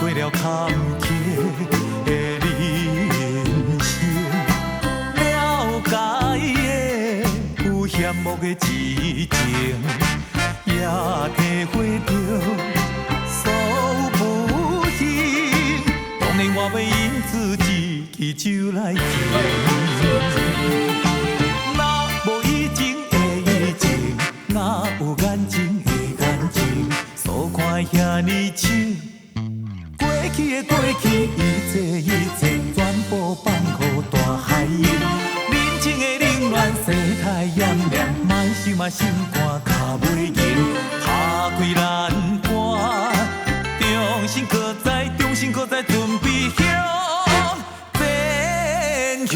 过了坎坷的人生，了解的有险恶的痴情，也体会着所有不幸。当然我要因此一支酒来敬。若无以前的以前，哪有眼睛的眼睛？所看遐尼深。过去的过去，一切全部放乎大海淹。人情的冷暖，世态炎凉，莫想嘛心肝脚袂硬。打开咱肝，重新搁再，重新搁再准备向前去。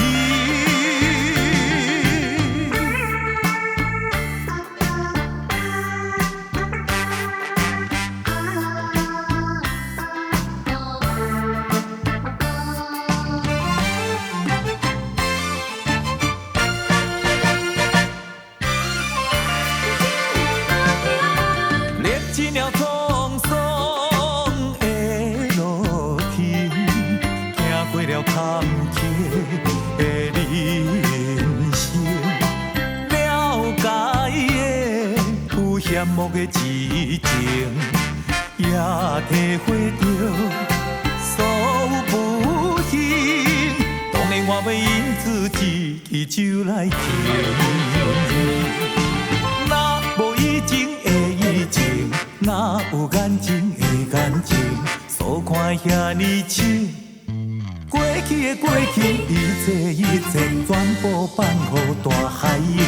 历了沧桑的路径，行过了坎坷的人生，了解的有险恶的痴情，也体会着所有不幸。当然我要因此一支酒来敬。若无以前的以前，哪有眼睛的眼睛？所看遐尼深。过去的过去，一切全部放乎大海淹。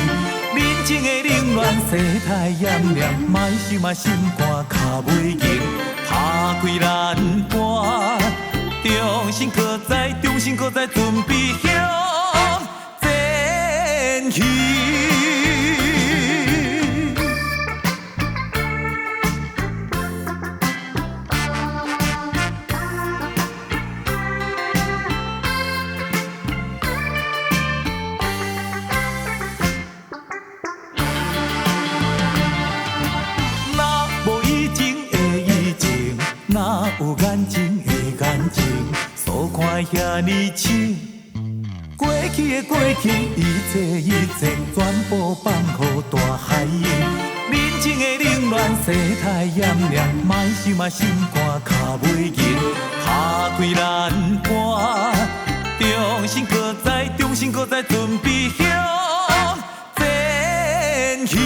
人情的冷暖，世态炎凉，莫想嘛心肝脚袂硬。打开咱肝，重新搁再，重新搁再准备向前去。哪有眼睛的眼睛？所看遐尼深。过去的过去，一切全部放乎大海淹。人情的冷暖，世态炎凉，莫想嘛心肝脚袂硬。打开咱肝，重新搁再，重新搁再准备向前去。